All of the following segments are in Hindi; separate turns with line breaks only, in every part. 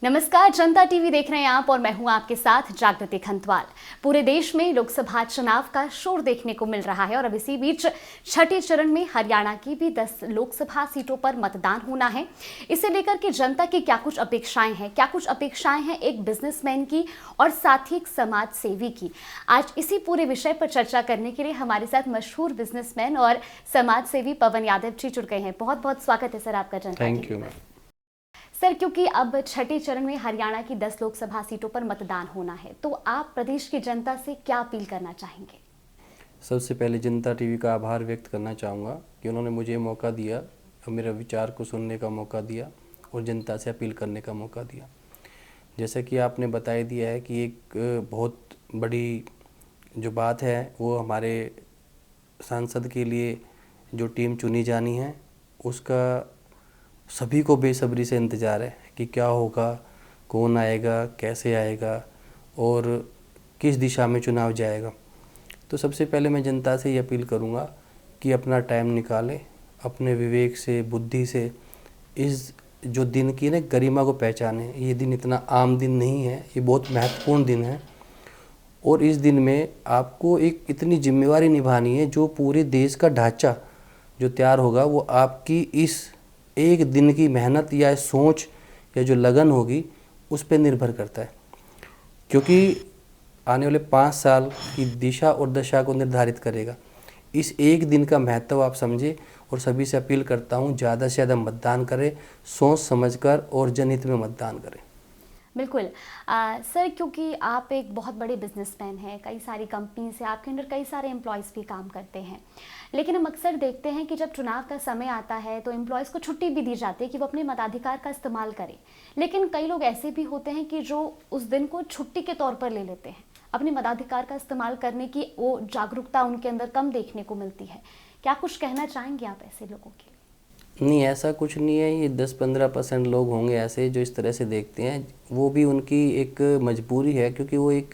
नमस्कार, जनता टीवी देख रहे हैं आप और मैं हूं आपके साथ जागृति खंतवाल। पूरे देश में लोकसभा चुनाव का शोर देखने को मिल रहा है और अब इसी बीच छठे चरण में हरियाणा की भी 10 लोकसभा सीटों पर मतदान होना है। इसे लेकर के जनता की क्या कुछ अपेक्षाएं हैं एक बिजनेसमैन की और साथ ही एक समाज सेवी की। आज इसी पूरे विषय पर चर्चा करने के लिए हमारे साथ मशहूर बिजनेसमैन और समाज सेवी पवन यादव जी जुड़ गए हैं। बहुत बहुत स्वागत है सर आपका जनता TV.
Thank you ma'am.
Sir, क्योंकि अब छठे चरण में हरियाणा की 10 लोकसभा सीटों पर मतदान होना है, तो आप प्रदेश की जनता से क्या अपील करना चाहेंगे?
सबसे पहले जनता टीवी का आभार व्यक्त करना चाहूँगा कि उन्होंने मुझे मौका दिया और मेरा विचार को सुनने का मौका दिया और जनता से अपील करने का मौका दिया। जैसा कि आपने बता दिया है कि एक बहुत बड़ी जो बात है वो हमारे सांसद के लिए जो टीम चुनी जानी है उसका सभी को बेसब्री से इंतज़ार है कि क्या होगा, कौन आएगा, कैसे आएगा और किस दिशा में चुनाव जाएगा। तो सबसे पहले मैं जनता से ये अपील करूँगा कि अपना टाइम निकालें, अपने विवेक से, बुद्धि से इस जो दिन की ना गरिमा को पहचानें। ये दिन इतना आम दिन नहीं है, ये बहुत महत्वपूर्ण दिन है और इस दिन में आपको एक इतनी जिम्मेवारी निभानी है जो पूरे देश का ढांचा जो तैयार होगा वो आपकी इस एक दिन की मेहनत या सोच या जो लगन होगी उस पर निर्भर करता है, क्योंकि आने वाले 5 साल की दिशा और दशा को निर्धारित करेगा। इस एक दिन का महत्व आप समझें और सभी से अपील करता हूँ ज़्यादा से ज़्यादा मतदान करें, सोच समझकर और जनहित में मतदान करें।
बिल्कुल। सर, क्योंकि आप एक बहुत बड़े बिजनेसमैन हैं, कई सारी कंपनीज से आपके अंडर कई सारे एम्प्लॉयज़ भी काम करते हैं, लेकिन हम अक्सर देखते हैं कि जब चुनाव का समय आता है तो एम्प्लॉयज़ को छुट्टी भी दी जाती है कि वो अपने मताधिकार का इस्तेमाल करें। लेकिन कई लोग ऐसे भी होते हैं कि जो उस दिन को छुट्टी के तौर पर ले लेते हैं। अपने मताधिकार का इस्तेमाल करने की वो जागरूकता उनके अंदर कम देखने को मिलती है। क्या कुछ कहना चाहेंगे आप ऐसे लोगों के लिए?
नहीं, ऐसा कुछ नहीं है। ये 10-15% लोग होंगे ऐसे जो इस तरह से देखते हैं। वो भी उनकी एक मजबूरी है, क्योंकि वो एक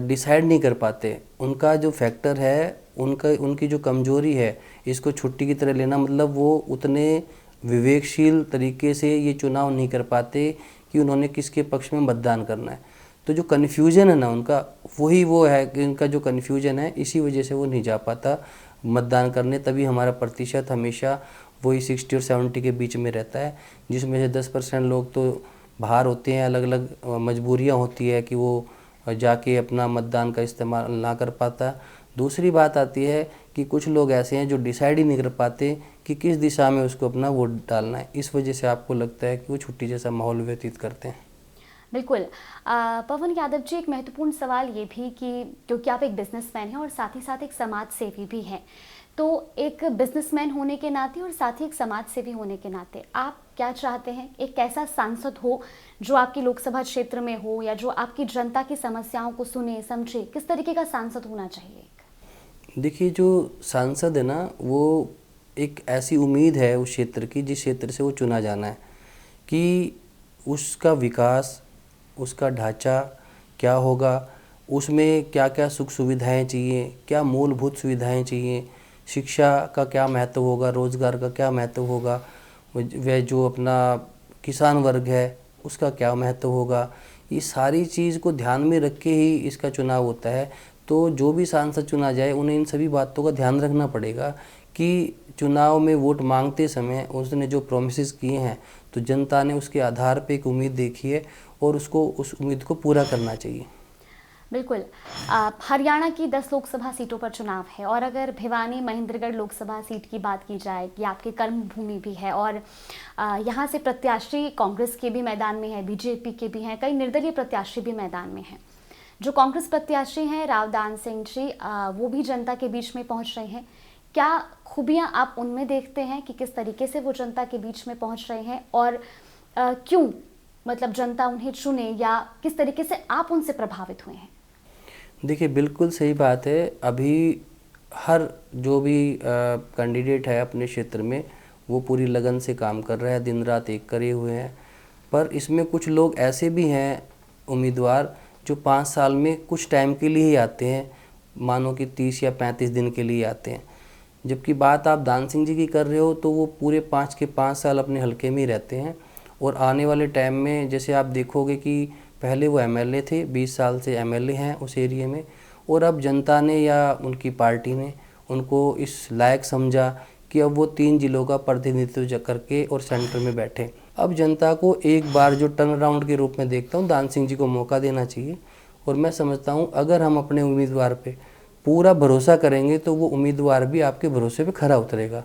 डिसाइड नहीं कर पाते। उनका जो फैक्टर है, उनकी जो कमजोरी है, इसको छुट्टी की तरह लेना, मतलब वो उतने विवेकशील तरीके से ये चुनाव नहीं कर पाते कि उन्होंने किसके पक्ष में मतदान करना है। तो जो कन्फ्यूजन है ना उनका, वही वो है कि उनका जो कन्फ्यूजन है इसी वजह से वो नहीं जा पाता मतदान करने। तभी हमारा प्रतिशत हमेशा वही 60 और 70 के बीच में रहता है, जिसमें से 10% लोग तो बाहर होते हैं, अलग अलग मजबूरियां होती है कि वो जाके अपना मतदान का इस्तेमाल ना कर पाता। दूसरी बात आती है कि कुछ लोग ऐसे हैं जो डिसाइड ही नहीं कर पाते कि किस दिशा में उसको अपना वोट डालना है। इस वजह से आपको लगता है कि वो छुट्टी जैसा माहौल व्यतीत करते हैं।
बिल्कुल। पवन यादव जी, एक महत्वपूर्ण सवाल ये भी कि क्योंकि आप एक बिजनेसमैन हैं और साथ ही साथ एक समाज सेवी भी हैं, तो एक बिजनेसमैन होने के नाते और साथ ही एक समाज सेवी होने के नाते आप क्या चाहते हैं? एक कैसा सांसद हो जो आपकी लोकसभा क्षेत्र में हो या जो आपकी जनता की समस्याओं को सुने समझे? किस तरीके का सांसद होना चाहिए?
देखिए, जो सांसद है ना, वो एक ऐसी उम्मीद है उस क्षेत्र की जिस क्षेत्र से वो चुना जाना है कि उसका विकास, उसका ढांचा क्या होगा, उसमें क्या क्या सुख सुविधाएं चाहिए, क्या मूलभूत सुविधाएं चाहिए, शिक्षा का क्या महत्व होगा, रोज़गार का क्या महत्व होगा, वह जो अपना किसान वर्ग है उसका क्या महत्व होगा। ये सारी चीज़ को ध्यान में रख के ही इसका चुनाव होता है। तो जो भी सांसद चुना जाए उन्हें इन सभी बातों का ध्यान रखना पड़ेगा कि चुनाव में वोट मांगते समय उसने जो प्रोमिसेस किए हैं तो जनता ने उसके आधार पे एक उम्मीद देखी है और उसको उस उम्मीद को पूरा करना चाहिए।
बिल्कुल। हरियाणा की 10 लोकसभा सीटों पर चुनाव है और अगर भिवानी महेंद्रगढ़ लोकसभा सीट की बात की जाए, ये आपकी कर्म भूमि भी है और यहाँ से प्रत्याशी कांग्रेस के भी मैदान में है, बीजेपी के भी हैं, कई निर्दलीय प्रत्याशी भी मैदान में हैं। जो कांग्रेस प्रत्याशी हैं रावदान सिंह जी, वो भी जनता के बीच में पहुँच रहे हैं। क्या खूबियाँ आप उनमें देखते हैं कि किस तरीके से वो जनता के बीच में पहुँच रहे हैं और क्यों, मतलब जनता उन्हें चुने या किस तरीके से आप उनसे प्रभावित हुए हैं?
देखिए, बिल्कुल सही बात है। अभी हर जो भी कैंडिडेट है अपने क्षेत्र में वो पूरी लगन से काम कर रहा है, दिन रात एक करे हुए हैं। पर इसमें कुछ लोग ऐसे भी हैं उम्मीदवार जो 5 साल में कुछ टाइम के लिए ही आते हैं, मानो कि 30 या 35 दिन के लिए आते हैं। जबकि बात आप दान सिंह जी की कर रहे हो तो वो पूरे 5 के 5 साल अपने हलके में ही रहते हैं और आने वाले टाइम में जैसे आप देखोगे कि पहले वो एमएलए थे, 20 साल से एमएलए हैं उस एरिया में, और अब जनता ने या उनकी पार्टी ने उनको इस लायक समझा कि अब वो 3 जिलों का प्रतिनिधित्व करके और सेंटर में बैठे। अब जनता को एक बार जो टर्न अराउंड के रूप में देखता हूँ, दान सिंह जी को मौका देना चाहिए। और मैं समझता हूँ अगर हम अपने उम्मीदवार पे पूरा भरोसा करेंगे तो वो उम्मीदवार भी आपके भरोसे पे खरा उतरेगा।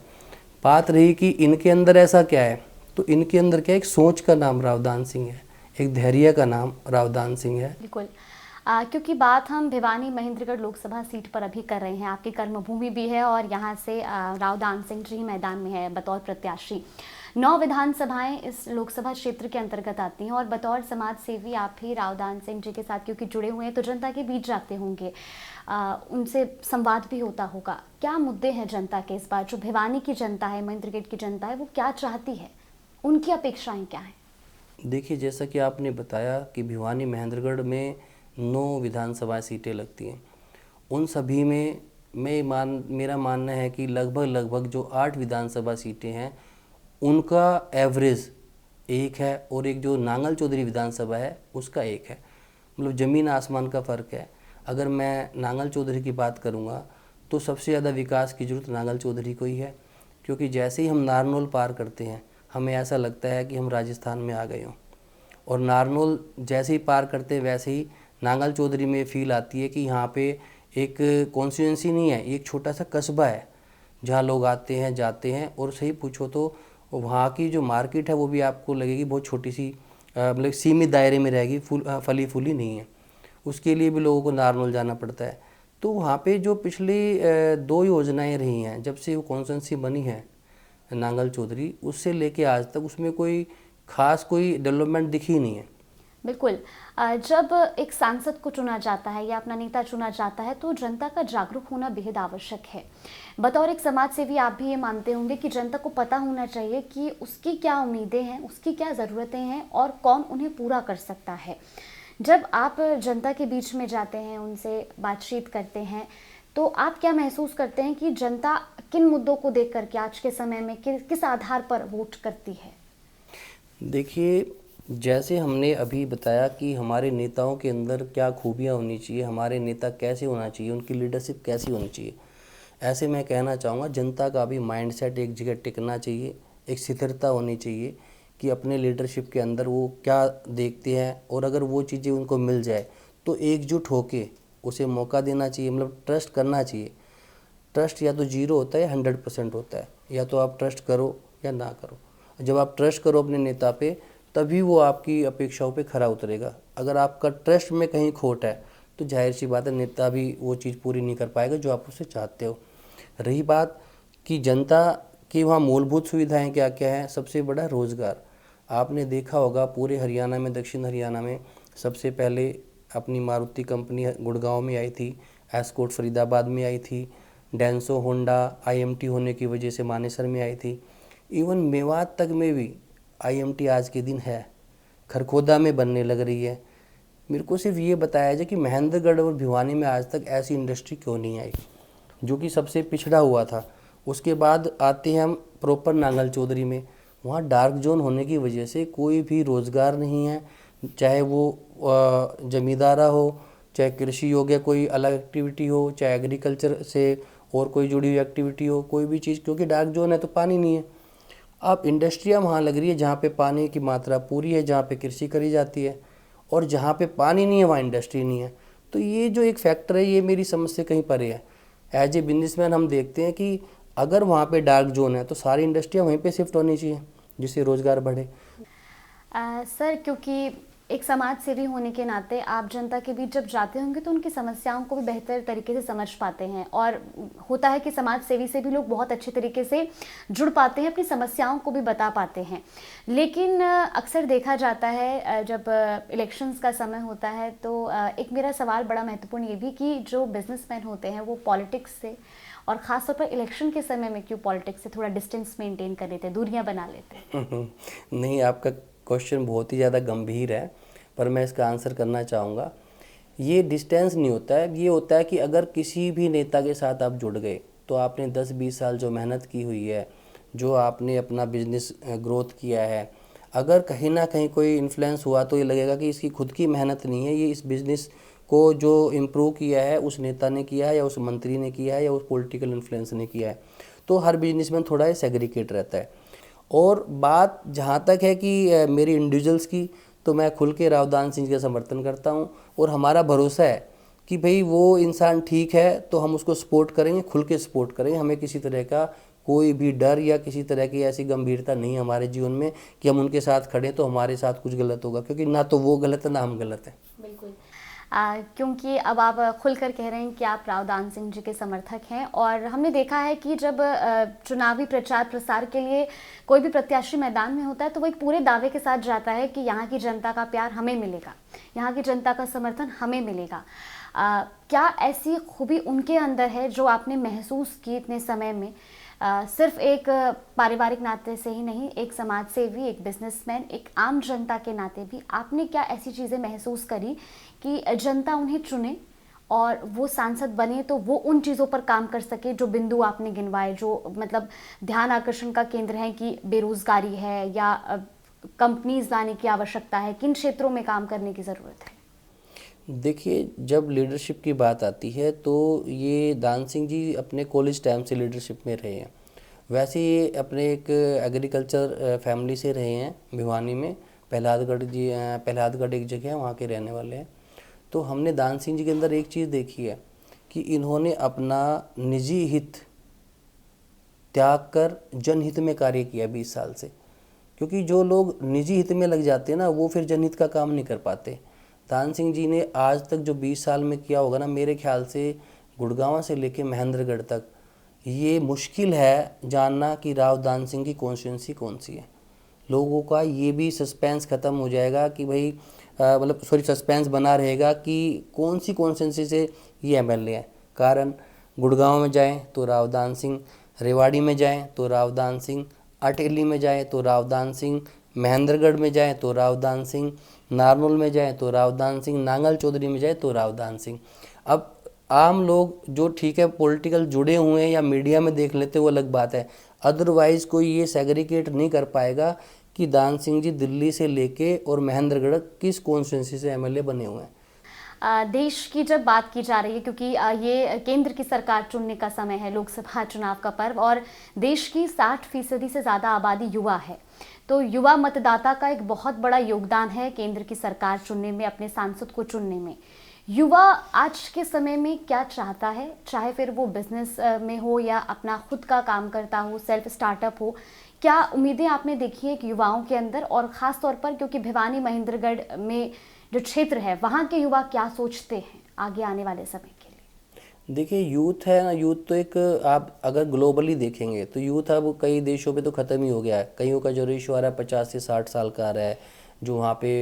बात रही कि इनके अंदर ऐसा क्या है, तो इनके अंदर क्या, एक सोच का नाम रावदान सिंह है, एक धैर्य का नाम रावदान सिंह है।
बिल्कुल। क्योंकि बात हम भिवानी महेंद्रगढ़ लोकसभा सीट पर अभी कर रहे हैं, आपकी कर्मभूमि भी है और यहाँ से रावदान सिंह जी मैदान में है बतौर प्रत्याशी। 9 विधानसभाएं इस लोकसभा क्षेत्र के अंतर्गत आती हैं और बतौर समाज सेवी आप भी रावदान सिंह जी के साथ क्योंकि जुड़े हुए हैं तो जनता के बीच जाते होंगे, उनसे संवाद भी होता होगा। क्या मुद्दे हैं जनता के इस बार, जो भिवानी की जनता है, महेंद्रगढ़ की जनता है, वो क्या चाहती है, उनकी अपेक्षाएं क्या हैं?
देखिए, जैसा कि आपने बताया कि भिवानी महेंद्रगढ़ में 9 विधानसभा सीटें लगती हैं, उन सभी में मेरा मानना है कि लगभग जो 8 विधानसभा सीटें हैं उनका एवरेज 1 है और एक जो नांगल चौधरी विधानसभा है उसका 1 है। मतलब ज़मीन आसमान का फ़र्क है। अगर मैं नांगल चौधरी की बात करूँगा तो सबसे ज़्यादा विकास की ज़रूरत नांगल चौधरी को ही है, क्योंकि जैसे ही हम नारनौल पार करते हैं हमें ऐसा लगता है कि हम राजस्थान में आ गए हों, और नारनौल जैसे ही पार करते हैं वैसे ही नांगल चौधरी में फील आती है कि यहाँ पे एक कॉन्स्टिट्यूंसी नहीं है, एक छोटा सा कस्बा है जहाँ लोग आते हैं जाते हैं, और सही पूछो तो वहाँ की जो मार्केट है वो भी आपको लगेगी बहुत छोटी सी, मतलब सीमित दायरे में रहेगी, फली फूली नहीं है। उसके लिए भी लोगों को नारनौल जाना पड़ता है। तो वहाँ पे जो पिछली 2 योजनाएं रही हैं जब से वो कॉन्स्टिट्यूंसी बनी है नांगल चौधरी, उससे लेके आज तक उसमें कोई खास कोई डेवलपमेंट दिखी नहीं है।
बिल्कुल। जब एक सांसद को चुना जाता है या अपना नेता चुना जाता है तो जनता का जागरूक होना बेहद आवश्यक है। बतौर एक समाज सेवी आप भी ये मानते होंगे कि जनता को पता होना चाहिए कि उसकी क्या उम्मीदें हैं, उसकी क्या ज़रूरतें हैं और कौन उन्हें पूरा कर सकता है। जब आप जनता के बीच में जाते हैं, उनसे बातचीत करते हैं, तो आप क्या महसूस करते हैं कि जनता किन मुद्दों को देख करके आज के समय में किस आधार पर वोट करती है?
देखिए, जैसे हमने अभी बताया कि हमारे नेताओं के अंदर क्या खूबियाँ होनी चाहिए, हमारे नेता कैसे होना चाहिए, उनकी लीडरशिप कैसी होनी चाहिए, ऐसे मैं कहना चाहूँगा जनता का भी माइंडसेट एक जगह टिकना चाहिए, एक स्थिरता होनी चाहिए कि अपने लीडरशिप के अंदर वो क्या देखते हैं, और अगर वो चीज़ें उनको मिल जाए तो एकजुट होके उसे मौका देना चाहिए। मतलब ट्रस्ट करना चाहिए। ट्रस्ट या तो 0 होता है या 100% होता है, या तो आप ट्रस्ट करो या ना करो। जब आप ट्रस्ट करो अपने नेता पे तभी वो आपकी अपेक्षाओं पे खरा उतरेगा। अगर आपका ट्रस्ट में कहीं खोट है तो जाहिर सी बात है नेता भी वो चीज़ पूरी नहीं कर पाएगा जो आप उससे चाहते हो। रही बात कि जनता की वहाँ मूलभूत सुविधाएं क्या क्या हैं, सबसे बड़ा रोज़गार। आपने देखा होगा पूरे हरियाणा में, दक्षिण हरियाणा में सबसे पहले अपनी मारुति कंपनी गुड़गांव में आई थी, एस्कॉर्ट फरीदाबाद में आई थी, डेंसो होंडा आईएमटी होने की वजह से मानेसर में आई थी, इवन मेवात तक में भी आईएमटी आज के दिन है, खरखोदा में बनने लग रही है। मेरे को सिर्फ ये बताया जाए कि महेंद्रगढ़ और भिवानी में आज तक ऐसी इंडस्ट्री क्यों नहीं आई, जो कि सबसे पिछड़ा हुआ था। उसके बाद आते हैं हम प्रॉपर नांगल चौधरी में, वहाँ डार्क जोन होने की वजह से कोई भी रोज़गार नहीं है, चाहे वो जमींदारा हो, चाहे कृषि योग्य कोई अलग एक्टिविटी हो, चाहे एग्रीकल्चर से और कोई जुड़ी हुई एक्टिविटी हो, कोई भी चीज़, क्योंकि डार्क जोन है तो पानी नहीं है। अब इंडस्ट्रियाँ वहाँ लग रही है जहाँ पे पानी की मात्रा पूरी है, जहाँ पे कृषि करी जाती है, और जहाँ पे पानी नहीं है वहाँ इंडस्ट्री नहीं है। तो ये जो एक फैक्टर है ये मेरी समझ से कहीं परे है। एज ए बिजनेसमैन हम देखते हैं कि अगर वहाँ पे डार्क जोन है तो सारी इंडस्ट्रियाँ वहीं पे शिफ्ट होनी चाहिए जिससे रोज़गार बढ़े।
सर, क्योंकि एक समाज सेवी होने के नाते आप जनता के बीच जब जाते होंगे तो उनकी समस्याओं को भी बेहतर तरीके से समझ पाते हैं, और होता है कि समाज सेवी से भी लोग बहुत अच्छे तरीके से जुड़ पाते हैं, अपनी समस्याओं को भी बता पाते हैं। लेकिन अक्सर देखा जाता है जब इलेक्शंस का समय होता है तो एक मेरा सवाल बड़ा महत्वपूर्ण ये भी कि जो बिजनेसमैन होते हैं वो पॉलिटिक्स से, और ख़ासतौर पर इलेक्शन के समय में क्यों पॉलिटिक्स से थोड़ा डिस्टेंस मेंटेन कर लेते हैं, दूरियां बना लेते हैं?
नहीं, आपका क्वेश्चन बहुत ही ज़्यादा गंभीर है, पर मैं इसका आंसर करना चाहूँगा। ये डिस्टेंस नहीं होता है, ये होता है कि अगर किसी भी नेता के साथ आप जुड़ गए तो आपने 10-20 साल जो मेहनत की हुई है, जो आपने अपना बिजनेस ग्रोथ किया है, अगर कहीं ना कहीं कोई इन्फ्लुएंस हुआ तो ये लगेगा कि इसकी खुद की मेहनत नहीं है, ये इस बिज़नेस को जो इम्प्रूव किया है उस नेता ने किया है या उस मंत्री ने किया है या उस पॉलिटिकल इन्फ्लुएंस ने किया है। तो हर बिजनेसमैन थोड़ा सेग्रीगेट रहता है। और बात जहाँ तक है कि मेरी इंडिविजुअल्स की, तो मैं खुल के रावदान सिंह का समर्थन करता हूँ और हमारा भरोसा है कि भाई वो इंसान ठीक है तो हम उसको सपोर्ट करेंगे, खुल के सपोर्ट करेंगे। हमें किसी तरह का कोई भी डर या किसी तरह की ऐसी गंभीरता नहीं है हमारे जीवन में कि हम उनके साथ खड़े तो हमारे साथ कुछ गलत होगा, क्योंकि ना तो वो गलत है ना हम गलत हैं।
बिल्कुल। क्योंकि अब आप खुलकर कह रहे हैं कि आप रावदान सिंह जी के समर्थक हैं, और हमने देखा है कि जब चुनावी प्रचार प्रसार के लिए कोई भी प्रत्याशी मैदान में होता है तो वो एक पूरे दावे के साथ जाता है कि यहाँ की जनता का प्यार हमें मिलेगा, यहाँ की जनता का समर्थन हमें मिलेगा। क्या ऐसी खूबी उनके अंदर है जो आपने महसूस की इतने समय में? सिर्फ एक पारिवारिक नाते से ही नहीं, एक समाज सेवी, एक बिजनेसमैन, एक आम जनता के नाते भी आपने क्या ऐसी चीज़ें महसूस करी कि जनता उन्हें चुने और वो सांसद बने तो वो उन चीज़ों पर काम कर सके जो बिंदु आपने गिनवाए, जो मतलब ध्यान आकर्षण का केंद्र है कि बेरोजगारी है या कंपनीज लाने की आवश्यकता है, किन क्षेत्रों में काम करने की ज़रूरत है?
देखिए, जब लीडरशिप की बात आती है तो ये दान सिंह जी अपने कॉलेज टाइम से लीडरशिप में रहे हैं। वैसे ये अपने एक एग्रीकल्चर फैमिली से रहे हैं भिवानी में। प्रहलादगढ़ एक जगह है, वहाँ के रहने वाले हैं। तो हमने दान सिंह जी के अंदर एक चीज़ देखी है कि इन्होंने अपना निजी हित त्याग कर जनहित में कार्य किया 20 साल से। क्योंकि जो लोग निजी हित में लग जाते हैं ना, वो फिर जनहित का काम नहीं कर पाते। दान सिंह जी ने आज तक जो 20 साल में किया होगा ना, मेरे ख्याल से गुड़गांव से लेके महेंद्रगढ़ तक ये मुश्किल है जानना कि रावदान सिंह की कॉन्स्टिट्यूंसी कौन सी है। लोगों का ये भी सस्पेंस ख़त्म हो जाएगा कि भाई सस्पेंस बना रहेगा कि कौन सी कॉन्स्टिट्यूंसी से ये एमएलए है। कारण गुड़गांव में जाएं तो रावदान सिंह, रेवाड़ी में जाएं तो रावदान सिंह, अटेली में जाएं तो रावदान सिंह, महेंद्रगढ़ में जाएं तो रावदान सिंह, नारनौल में जाएं तो रावदान सिंह, नांगल चौधरी में जाए तो रावदान सिंह। अब आम लोग जो ठीक है पॉलिटिकल जुड़े हुए हैं या मीडिया में देख लेते वो अलग बात है, अदरवाइज कोई ये सेग्रीगेट नहीं कर पाएगा कि दान सिंह जी दिल्ली से लेके और महेंद्रगढ़ किस कॉन्स्टिट्यूंसी से एमएलए बने हुए हैं।
देश की जब बात की जा रही है, क्योंकि ये केंद्र की सरकार चुनने का समय है, लोकसभा चुनाव का पर्व, और देश की 60% से ज़्यादा आबादी युवा है, तो युवा मतदाता का एक बहुत बड़ा योगदान है केंद्र की सरकार चुनने में, अपने सांसद को चुनने में। युवा आज के समय में क्या चाहता है, चाहे फिर वो बिजनेस में हो या अपना खुद का काम करता हो, सेल्फ स्टार्टअप हो, क्या उम्मीदें आपने देखी है कि युवाओं के अंदर, और ख़ास तौर पर क्योंकि भिवानी महेंद्रगढ़ में जो क्षेत्र है वहाँ के युवा क्या सोचते हैं आगे आने वाले समय के लिए?
देखिए, यूथ है ना, यूथ तो एक, आप अगर ग्लोबली देखेंगे तो यूथ अब कई देशों पे तो ख़त्म ही हो गया है। कईयों का जो रेशो आ रहा है 50 से 60 साल का आ रहा है, जो वहाँ पे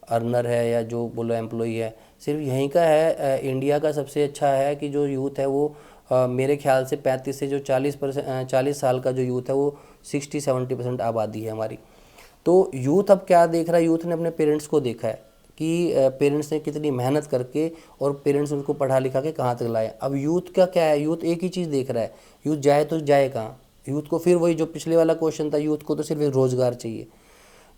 अर्नर है या जो बोलो एम्प्लॉई है, सिर्फ यहीं का है। इंडिया का सबसे अच्छा है कि जो यूथ है वो मेरे ख्याल से 35 से जो 40 साल का जो यूथ है वो 60-70% आबादी है हमारी। तो यूथ अब क्या देख रहा है, यूथ ने अपने पेरेंट्स को देखा है कि पेरेंट्स ने कितनी मेहनत करके और पेरेंट्स उनको पढ़ा लिखा के कहाँ तक लाए। अब यूथ का क्या है, यूथ एक ही चीज़ देख रहा है, यूथ जाए तो जाए कहाँ। यूथ को फिर वही जो पिछले वाला क्वेश्चन था, यूथ को तो सिर्फ एक रोज़गार चाहिए।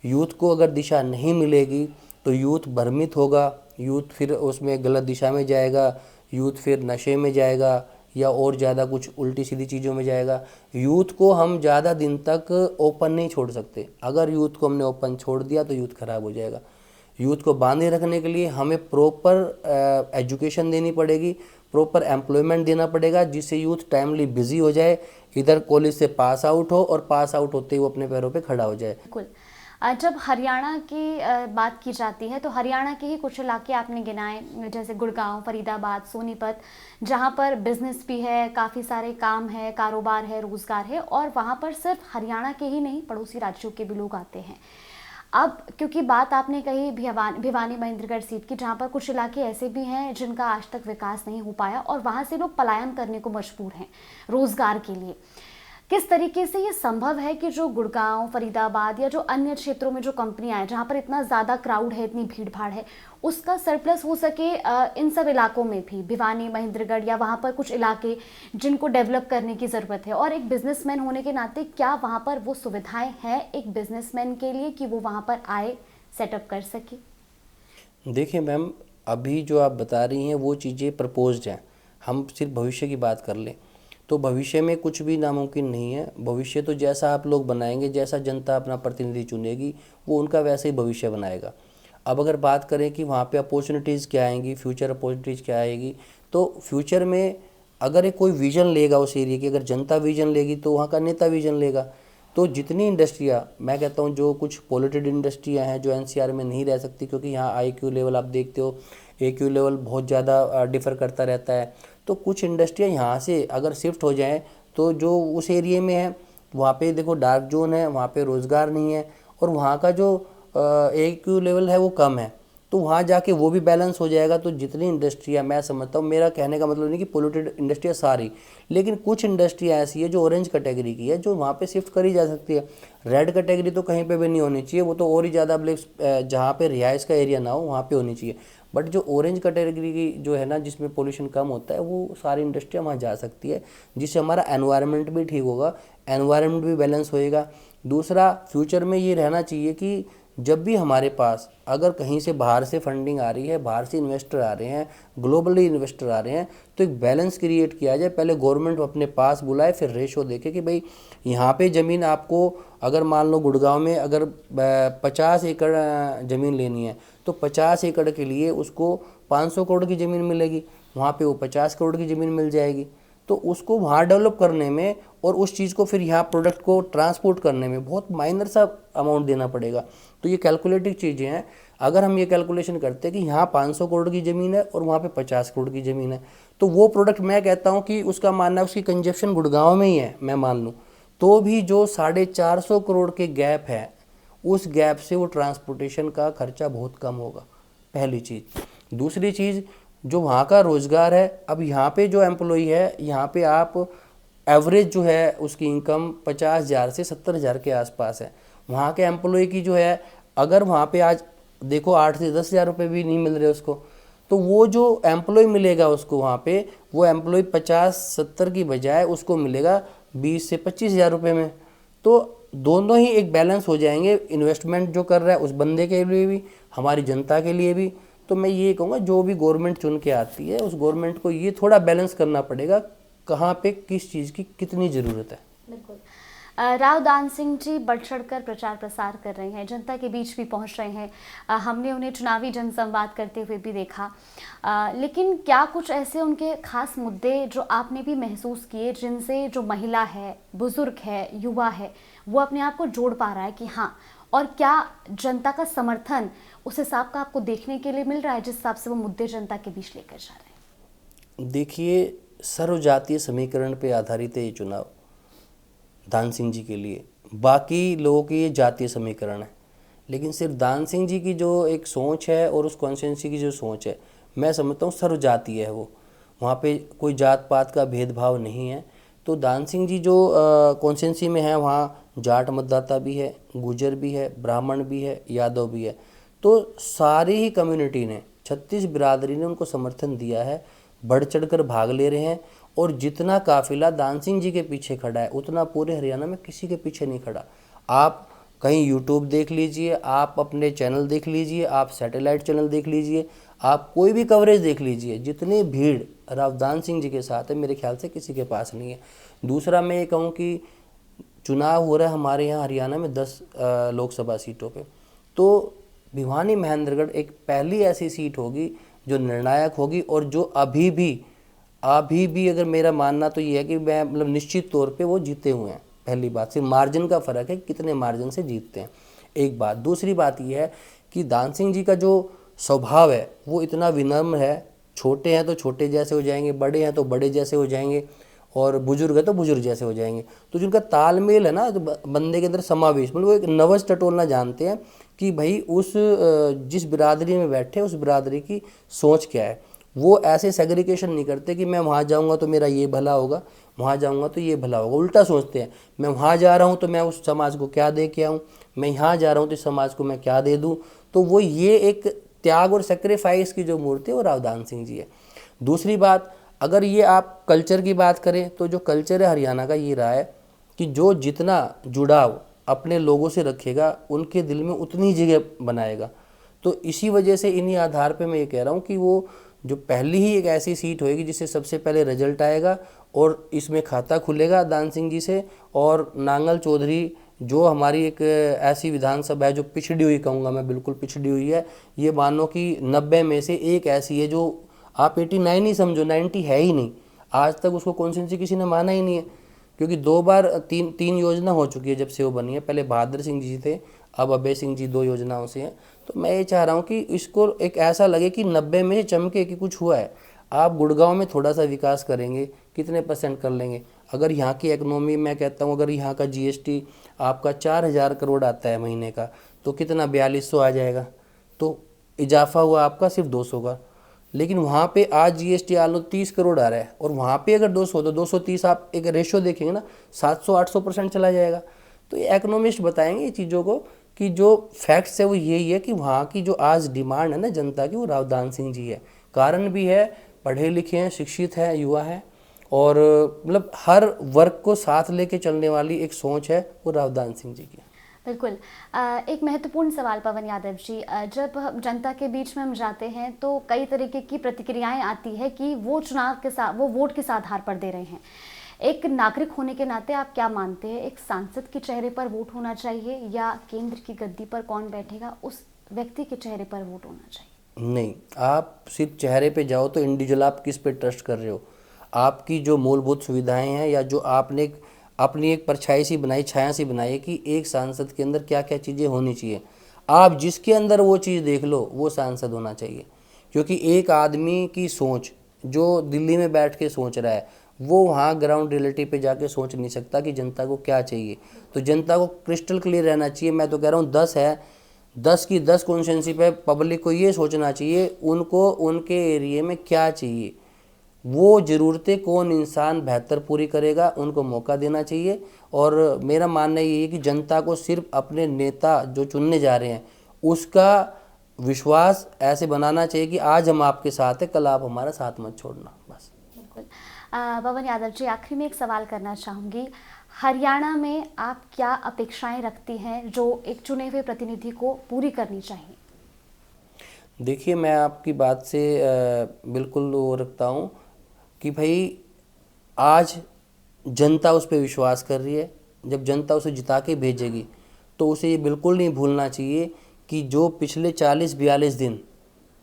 यूथ को अगर दिशा नहीं मिलेगी तो यूथ भ्रमित होगा, यूथ फिर उसमें गलत दिशा में जाएगा, यूथ फिर नशे में जाएगा या और ज़्यादा कुछ उल्टी सीधी चीज़ों में जाएगा। यूथ को हम ज़्यादा दिन तक ओपन नहीं छोड़ सकते। अगर यूथ को हमने ओपन छोड़ दिया तो यूथ ख़राब हो जाएगा। यूथ को बांधे रखने के लिए हमें प्रॉपर एजुकेशन देनी पड़ेगी, प्रॉपर एम्प्लॉयमेंट देना पड़ेगा, जिससे यूथ टाइमली बिजी हो जाए, इधर कॉलेज से पास आउट हो और पास आउट होते ही वो अपने पैरों पे खड़ा हो जाए।
बिल्कुल। जब हरियाणा की बात की जाती है तो हरियाणा के ही कुछ इलाके आपने गिनाए, जैसे गुड़गांव, फरीदाबाद, सोनीपत, जहाँ पर बिजनेस भी है, काफ़ी सारे काम है, कारोबार है, रोज़गार है, और वहाँ पर सिर्फ हरियाणा के ही नहीं पड़ोसी राज्यों के भी लोग आते हैं। अब क्योंकि बात आपने कही भिवानी महेंद्रगढ़ सीट की, जहाँ पर कुछ इलाके ऐसे भी हैं जिनका आज तक विकास नहीं हो पाया और वहाँ से लोग पलायन करने को मजबूर हैं रोज़गार के लिए, किस तरीके से ये संभव है कि जो गुड़गांव, फरीदाबाद या जो अन्य क्षेत्रों में जो कंपनियां हैं जहां पर इतना ज़्यादा क्राउड है, इतनी भीड़ भाड़ है, उसका सरप्लस हो सके इन सब इलाकों में भी, भिवानी, महेंद्रगढ़ या वहां पर कुछ इलाके जिनको डेवलप करने की ज़रूरत है। और एक बिजनेसमैन होने के नाते क्या वहां पर वो सुविधाएं हैं एक बिजनेसमैन के लिए कि वो वहां पर आए, सेटअप कर सके?
देखिए मैम, अभी जो आप बता रही हैं वो चीज़ें प्रपोज्ड हैं। हम सिर्फ भविष्य की बात कर लें तो भविष्य में कुछ भी नामुमकिन नहीं है। भविष्य तो जैसा आप लोग बनाएंगे, जैसा जनता अपना प्रतिनिधि चुनेगी, वो उनका वैसे ही भविष्य बनाएगा। अब अगर बात करें कि वहाँ पे अपॉर्चुनिटीज़ क्या आएंगी, फ्यूचर अपॉर्चुनिटीज़ क्या आएगी, तो फ्यूचर में अगर एक कोई विज़न लेगा उस एरिया की, अगर जनता विज़न लेगी तो वहाँ का नेता विज़न लेगा। तो जितनी इंडस्ट्रियाँ, मैं कहता हूँ जो कुछ पॉल्यूटेड इंडस्ट्रियाँ हैं जो एनसीआर में नहीं रह सकती, क्योंकि यहाँ आईक्यू लेवल आप देखते हो, एक्यू लेवल बहुत ज़्यादा डिफ़र करता रहता है। तो कुछ इंडस्ट्रियाँ यहाँ से अगर शिफ्ट हो जाएँ तो जो उस एरिया में है वहाँ पे देखो डार्क जोन है, वहाँ पे रोज़गार नहीं है और वहाँ का जो एक्यू लेवल है वो कम है, तो वहाँ जाके वो भी बैलेंस हो जाएगा। तो जितनी इंडस्ट्रियाँ, मैं समझता हूँ, मेरा कहने का मतलब नहीं कि पोल्यूटेड इंडस्ट्रियाँ सारी, लेकिन कुछ इंडस्ट्रियाँ ऐसी है जो ऑरेंज कैटेगरी की है, जो वहाँ पे शिफ्ट करी जा सकती है। रेड कैटेगरी तो कहीं पे भी नहीं होनी चाहिए, वो तो और ही ज़्यादा जहाँ पे रिहाइश का एरिया ना हो वहाँ पे होनी चाहिए। बट जो ऑरेंज कैटेगरी की जो है ना, जिसमें पोल्यूशन कम होता है, वो सारी इंडस्ट्रियाँ वहाँ जा सकती है, जिससे हमारा एनवायरनमेंट भी ठीक होगा, एनवायरनमेंट भी बैलेंस होएगा। दूसरा, फ्यूचर में ये रहना चाहिए कि जब भी हमारे पास अगर कहीं से बाहर से फंडिंग आ रही है, बाहर से इन्वेस्टर आ रहे हैं, ग्लोबली इन्वेस्टर आ रहे हैं, तो एक बैलेंस क्रिएट किया जाए। पहले गवर्नमेंट अपने पास बुलाए, फिर रेशो देखे कि भाई यहाँ पे ज़मीन आपको, अगर मान लो गुड़गांव में अगर 50 एकड़ ज़मीन लेनी है तो 50 एकड़ के लिए उसको 500 करोड़ की ज़मीन मिलेगी, वहाँ पे वो 50 करोड़ की ज़मीन मिल जाएगी। तो उसको वहाँ डेवलप करने में और उस चीज़ को फिर यहाँ प्रोडक्ट को ट्रांसपोर्ट करने में बहुत माइनर सा अमाउंट देना पड़ेगा। तो ये कैलकुलेटिव चीज़ें हैं। अगर हम ये कैलकुलेशन करते हैं कि यहाँ 500 करोड़ की ज़मीन है और वहाँ पे 50 करोड़ की ज़मीन है, तो वो प्रोडक्ट, मैं कहता हूँ कि उसका मानना है उसकी कंजप्शन गुड़गांव में ही है, मैं मान लूँ, तो भी जो 450 करोड़ के गैप है, उस गैप से वो ट्रांसपोर्टेशन का खर्चा बहुत कम होगा, पहली चीज़। दूसरी चीज़, जो वहाँ का रोज़गार है, अब यहाँ पे जो एम्प्लॉई है, यहाँ पे आप एवरेज जो है उसकी इनकम 50,000 से 70,000 के आसपास है। वहाँ के एम्प्लॉय की जो है, अगर वहाँ पे आज देखो 8 से 10,000 रुपये भी नहीं मिल रहे उसको, तो वो जो एम्प्लॉय मिलेगा उसको वहाँ पे, वो एम्प्लॉय 50-70 की बजाय उसको मिलेगा 20 से 25,000 रुपये में। तो दोनों ही एक बैलेंस हो जाएंगे, इन्वेस्टमेंट जो कर रहा है उस बंदे के लिए भी, हमारी जनता के लिए भी। तो मैं ये कहूँगा, जो भी गवर्नमेंट चुन के आती है उस गवर्नमेंट को ये थोड़ा बैलेंस करना पड़ेगा, कहाँ पे किस चीज़ की कितनी ज़रूरत है।
बिल्कुल। राव दान सिंह जी बढ़ चढ़कर प्रचार प्रसार कर रहे हैं, जनता के बीच भी पहुंच रहे हैं। हमने उन्हें चुनावी जनसंवाद करते हुए भी देखा। लेकिन क्या कुछ ऐसे उनके खास मुद्दे जो आपने भी महसूस किए, जिनसे जो महिला है, बुजुर्ग है, युवा है, वो अपने आप को जोड़ पा रहा है कि हाँ, और क्या जनता का समर्थन उस हिसाब का आपको देखने के लिए मिल रहा है जिस हिसाब से वो मुद्दे जनता के बीच लेकर जा रहे हैं?
देखिए, सर्वजातीय समीकरण पे आधारित है ये चुनाव दान सिंह जी के लिए। बाकी लोगों की ये जातीय समीकरण है, लेकिन सिर्फ दान सिंह जी की जो एक सोच है और उस कॉन्स्टिट्यूंसी की जो सोच है, मैं समझता हूँ सर्वजातीय है वो। वहाँ पे कोई जात पात का भेदभाव नहीं है। तो दान सिंह जी जो कॉन्स्टिट्यूंसी में है, वहाँ जाट मतदाता भी है, गुजर भी है, ब्राह्मण भी है, यादव भी है। तो सारी ही कम्युनिटी ने, 36 बिरादरी ने उनको समर्थन दिया है, बढ़ चढ़कर भाग ले रहे हैं। और जितना काफिला दान सिंह जी के पीछे खड़ा है, उतना पूरे हरियाणा में किसी के पीछे नहीं खड़ा। आप कहीं यूट्यूब देख लीजिए, आप अपने चैनल देख लीजिए, आप सैटेलाइट चैनल देख लीजिए, आप कोई भी कवरेज देख लीजिए, जितनी भीड़ राव दान सिंह जी के साथ है, मेरे ख्याल से किसी के पास नहीं है। दूसरा, मैं ये कहूँ कि चुनाव हो रहा है हमारे यहाँ हरियाणा में 10 लोकसभा सीटों पे, तो भिवानी महेंद्रगढ़ एक पहली ऐसी सीट होगी जो निर्णायक होगी, और जो अभी भी अगर मेरा मानना तो ये है कि मैं मतलब निश्चित तौर पे वो जीते हुए हैं। पहली बात, सिर्फ मार्जिन का फ़र्क है, कितने मार्जिन से जीतते हैं, एक बात। दूसरी बात ये है कि दान सिंह जी का जो स्वभाव है वो इतना विनम्र है, छोटे हैं तो छोटे जैसे हो जाएंगे, बड़े हैं तो बड़े जैसे हो जाएंगे, और बुजुर्ग है तो बुजुर्ग जैसे हो जाएंगे। तो जिनका तालमेल है ना, तो बंदे के अंदर समावेश, मतलब वो एक नवज टटोलना जानते हैं कि भाई उस जिस बिरादरी में बैठे उस बिरादरी की सोच क्या है। वो ऐसे सेग्रीगेशन नहीं करते कि मैं वहाँ जाऊँगा तो मेरा ये भला होगा। वहाँ जाऊँगा तो ये भला होगा। उल्टा सोचते हैं, मैं वहाँ जा रहा हूँ तो मैं उस समाज को क्या दे के आऊँ, मैं यहाँ जा रहा हूँ तो इस समाज को मैं क्या दे दूँ। तो वो ये एक त्याग और सेक्रीफाइस की जो मूर्ति है वो रावदान सिंह जी है। दूसरी बात, अगर ये आप कल्चर की बात करें तो जो कल्चर है हरियाणा का ये रहा है कि जो जितना जुड़ाव अपने लोगों से रखेगा उनके दिल में उतनी जगह बनाएगा। तो इसी वजह से इन्हीं आधार पे मैं ये कह रहा हूँ कि वो जो पहली ही एक ऐसी सीट होएगी जिससे सबसे पहले रिजल्ट आएगा और इसमें खाता खुलेगा दान सिंह जी से। और नांगल चौधरी जो हमारी एक ऐसी विधानसभा है जो पिछड़ी हुई कहूँगा मैं, बिल्कुल पिछड़ी हुई है। ये मानो कि 90 में से एक ऐसी है जो आप 89 ही समझो, 90 है ही नहीं। आज तक उसको कॉन्स्टिट्यूंसी किसी ने माना ही नहीं है, क्योंकि 2 बार तीन योजना हो चुकी है जब से वो बनी है। पहले बहादुर सिंह जी थे, अब अभय सिंह जी 2 योजनाओं से हैं। तो मैं ये चाह रहा हूँ कि इसको एक ऐसा लगे कि 90 में चमके कि कुछ हुआ है। आप गुड़गांव में थोड़ा सा विकास करेंगे, कितने % कर लेंगे? अगर यहाँ की इकोनॉमी, मैं कहता हूँ अगर यहाँ का GST आपका 4000 करोड़ आता है महीने का, तो कितना 4200 आ जाएगा। तो इजाफा हुआ आपका सिर्फ 200 का। लेकिन वहाँ पे आज GST आ लो 30 करोड़ आ रहा है, और वहाँ पे अगर 200 तो 230 आप एक रेशो देखेंगे ना, 700-800% चला जाएगा। तो ये इकोनॉमिस्ट बताएंगे ये चीज़ों को कि जो फैक्ट्स है वो यही है कि वहाँ की जो आज डिमांड है ना जनता की, वो रावदान सिंह जी है। कारण भी है, पढ़े लिखे हैं, शिक्षित है, युवा है, और मतलब हर वर्ग को साथ लेके चलने वाली एक सोच है वो रावदान सिंह जी की।
बिल्कुल। एक महत्वपूर्ण सवाल पवन यादव जी, जब हम जनता के बीच में हम जाते हैं तो कई तरीके की प्रतिक्रियाएं आती है कि वो चुनाव के साथ, वो वोट किस आधार पर दे रहे हैं। एक नागरिक होने के नाते आप क्या मानते हैं, एक सांसद के चेहरे पर वोट होना चाहिए या केंद्र की गद्दी पर कौन बैठेगा उस व्यक्ति के चेहरे पर वोट होना चाहिए?
नहीं, आप सिर्फ चेहरे पे जाओ तो इंडिविजुअल आप किस पे ट्रस्ट कर रहे हो। आपकी जो मूलभूत सुविधाएं हैं या जो आपने अपनी एक परछाई सी बनाई, छाया सी बनाई है कि एक सांसद के अंदर क्या क्या चीज़ें होनी चाहिए, आप जिसके अंदर वो चीज़ देख लो वो सांसद होना चाहिए। क्योंकि एक आदमी की सोच जो दिल्ली में बैठ के सोच रहा है, वो वहाँ ग्राउंड रियलिटी पे जाके सोच नहीं सकता कि जनता को क्या चाहिए। तो जनता को क्रिस्टल क्लियर रहना चाहिए। मैं तो कह रहा हूँ 10 है, 10 की 10 कॉन्स्टिट्यूंसी पे पब्लिक को ये सोचना चाहिए उनको उनके एरिए में क्या चाहिए, वो ज़रूरतें कौन इंसान बेहतर पूरी करेगा, उनको मौका देना चाहिए। और मेरा मानना ये है कि जनता को सिर्फ अपने नेता जो चुनने जा रहे हैं उसका विश्वास ऐसे बनाना चाहिए कि आज हम आपके साथ हैं, कल आप हमारा साथ मत छोड़ना, बस।
बिल्कुल। पवन यादव जी, आखिरी में एक सवाल करना चाहूँगी, हरियाणा में आप क्या अपेक्षाएं रखती हैं जो एक चुने हुए प्रतिनिधि को पूरी करनी चाहिए?
देखिए, मैं आपकी बात से बिल्कुल वो रखता हूँ कि भाई आज जनता उस पर विश्वास कर रही है। जब जनता उसे जिता के भेजेगी तो उसे ये बिल्कुल नहीं भूलना चाहिए कि जो पिछले 40-42 दिन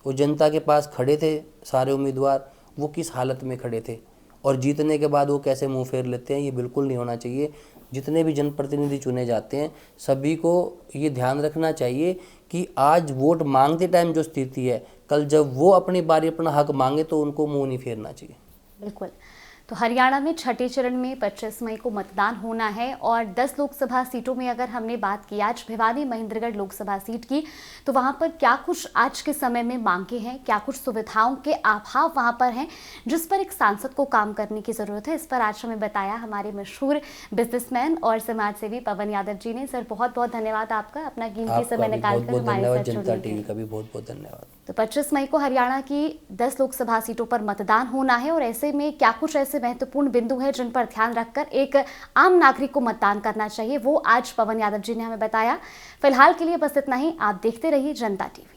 वो जनता के पास खड़े थे सारे उम्मीदवार, वो किस हालत में खड़े थे और जीतने के बाद वो कैसे मुंह फेर लेते हैं, ये बिल्कुल नहीं होना चाहिए। जितने भी जनप्रतिनिधि चुने जाते हैं सभी को ये ध्यान रखना चाहिए कि आज वोट मांगते टाइम जो स्थिति है, कल जब वो अपनी बारी अपना हक मांगे तो उनको मुंह नहीं फेरना चाहिए।
बिल्कुल। तो हरियाणा में छठे चरण में 25 मई को मतदान होना है और 10 लोकसभा सीटों में अगर हमने बात की आज भिवानी महेंद्रगढ़ लोकसभा सीट की, तो वहां पर क्या कुछ आज के समय में मांगे हैं, क्या कुछ सुविधाओं के अभाव वहां पर हैं जिस पर एक सांसद को काम करने की जरूरत है, इस पर आज हमें बताया हमारे मशहूर बिजनेसमैन और समाज सेवी पवन यादव जी ने। सर, बहुत बहुत धन्यवाद आपका अपना कीमती समय निकालकर हमारे साथ जुड़ने के लिए।
टीवी का भी बहुत बहुत धन्यवाद।
तो 25 मई को हरियाणा की 10 लोकसभा सीटों पर मतदान होना है और ऐसे में क्या कुछ ऐसे महत्वपूर्ण बिंदु है जिन पर ध्यान रखकर एक आम नागरिक को मतदान करना चाहिए, वो आज पवन यादव जी ने हमें बताया। फिलहाल के लिए बस इतना ही। आप देखते रहिए जनता टीवी।